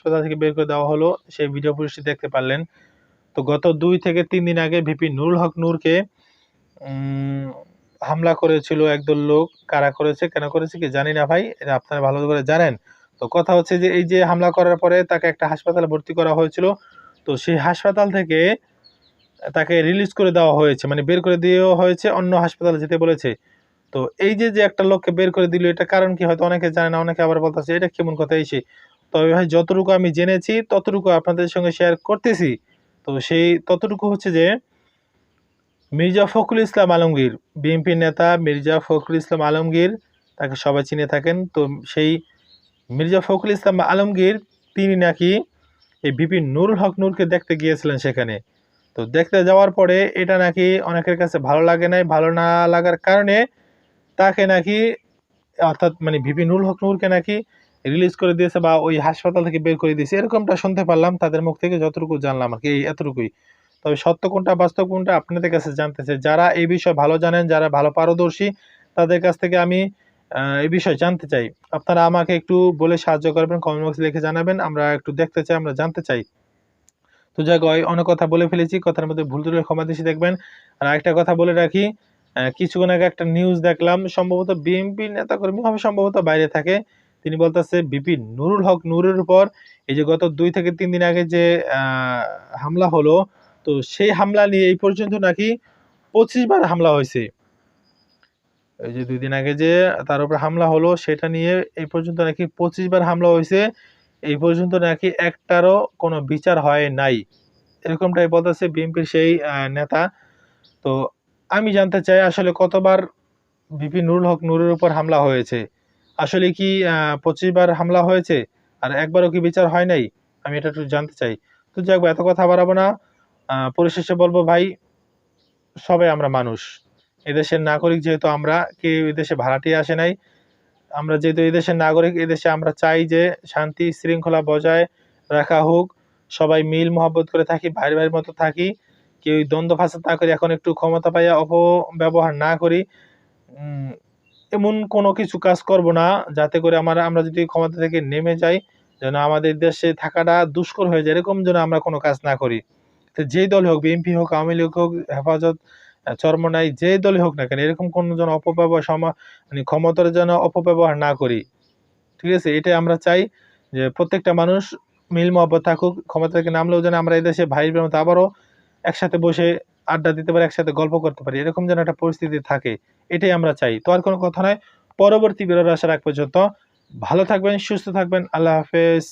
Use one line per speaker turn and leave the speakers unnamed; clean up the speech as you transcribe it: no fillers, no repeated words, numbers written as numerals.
হাসপাতাল থেকে বের করে দেওয়া হলো, সেই ভিডিও ফুটেজটি দেখতে পারলেন। তো গত ২ থেকে ৩ দিন আগে ভিপি নুরুল হক নূরকে হামলা করেছিল একদল লোক। কারা করেছে, কেন করেছে কি জানি না ভাই, এটা আপনারা ভালো করে জানেন। তো কথা হচ্ছে যে এই যে হামলা করার পরে তাকে একটা হাসপাতালে ভর্তি করা হয়েছিল। তো সেই হাসপাতাল থেকে তাকে রিলিজ করে দেওয়া হয়েছে, মানে বের করে দেওয়া হয়েছে, অন্য হাসপাতালে যেতে বলেছে। তো এই যে একটা লোককে বের করে দিল, এটা কারণ কি হয়তো অনেকে জানে না, অনেকে আবার বলতেছে এটা কেমন কথা এই সেই। তবে ভাই যতটুকু আমি জেনেছি ততটুকু আপনাদের সঙ্গে শেয়ার করতেছি। তো সেই ততটুকু হচ্ছে যে মির্জা ফখরুল ইসলাম আলমগীর, বিএনপির নেতা মির্জা ফখরুল ইসলাম আলমগীর, তাকে সবাই চিনে থাকেন। তো সেই মির্জা ফখরুল ইসলাম আলমগীর তিনি নাকি এই ভিপি নুরুল হক নূরকে দেখতে গিয়েছিলেন সেখানে। তো দেখতে যাওয়ার পরে এটা নাকি অনেকের কাছে ভালো লাগে নাই। ভালো না লাগার কারণে তাকে নাকি, অর্থাৎ মানে ভিপি নুরুল হক নূরকে নাকি রিলিজ করে দিয়েছে বা ওই হাসপাতাল থেকে বের করে দিয়েছে, এরকমটা শুনতে পারলাম তাদের মুখ থেকে, যতটুকু জানলাম আরকি, এই এতটুকুই। তবে সত্য কোনটা বাস্তব কোনটা আপনাদের কাছে জানতে চাই। যারা এই বিষয়ে ভালো জানেন, যারা ভালো পারদর্শী, তাদের কাছ থেকে আমি এই বিষয়ে জানতে চাই। আপনারা আমাকে একটু বলে সাহায্য করবেন, কমেন্ট বক্সে লিখে জানাবেন। আমরা একটু দেখতে চাই, আমরা জানতে চাই। তো যাক, অনেক কথা বলে ফেলেছি। কথার মধ্যে ভুল ত্রুটি ক্ষমা দৃষ্টি দেখবেন। আর আরেকটা কথা বলে রাখি, কিছুক্ষণ আগে একটা নিউজ দেখলাম, সম্ভবত বিএনপির নেতাকর্মী হবে, সম্ভবত বাইরে থাকে। তিনি বলতেছে ভিপি নুরুল হক নূরের উপর এই যে গত ২ থেকে ৩ দিন আগে যে হামলা হলো, তো সেই হামলা নিয়ে এই পর্যন্ত নাকি ২৫ বার হামলা হয়েছে। এই যে ২ দিন আগে যে তার উপর হামলা হলো সেটা নিয়ে এই পর্যন্ত নাকি ২৫ বার হামলা হয়েছে। এই পর্যন্ত নাকি একটারও কোনো বিচার হয় নাই। এরকমটাই বলতেছে বিএনপির সেই নেতা। তো আমি জানতে চাই আসলে কতবার ভিপি নুরুল হক নূরের উপর হামলা হয়েছে? আসলে কি ২৫ বার হামলা হয়েছে? আর একবারও কি বিচার হয় নাই? আমি এটা একটু জানতে চাই। তো যাক ভাই, এত কথা বাড়াবো না। পরিশেষে বলব ভাই, সবাই আমরা মানুষ। এদেশের নাগরিক যেহেতু আমরা, কেউ এদেশে ভাড়াটিয়া আসে নাই। আমরা যেহেতু এদেশের নাগরিক, এদেশে আমরা চাই যে শান্তি শৃঙ্খলা বজায় রাখা হোক। সবাই মিল মহব্বত করে থাকি, ভাইয়ের ভাইয়ের মতো থাকি। কেউ দ্বন্দ্ব ফাসাদ না করি, এখন একটু ক্ষমতা পাইয়া অপব্যবহার না করি। উম এমন কোনো কিছু কাজ করব না যাতে করে আমরা যদি ক্ষমতা থেকে নেমে যাই, যেন আমাদের দেশে থাকাটা দুষ্কর হয়ে যায়, এরকম যেন আমরা কোনো কাজ না করি। তো যেই দলই হোক, বিএনপি হোক, আওয়ামী লীগ হোক, হেফাজত, চরমোনাই, যেই দলই হোক না কেন, এরকম কোনো যেন অপব্যবহার মানে ক্ষমতার যেন অপব্যবহার না করি। ঠিক আছে? এটাই আমরা চাই যে প্রত্যেকটা মানুষ মিল মহব্বত থাকুক। ক্ষমতা থেকে নামলেও যেন আমরা এদেশে ভাইয়ের মতো আবারও একসাথে বসে আড্ডা দিতে পারি, একসাথে গল্প করতে পারি। এরকম যেন একটা পরিস্থিতি থাকে। এটাই আমরা চাই। তো আর কোনো কথা নয়। পরবর্তী ভিডিওর আসার আগ পর্যন্ত ভালো থাকবেন, সুস্থ থাকবেন। আল্লাহ হাফেজ।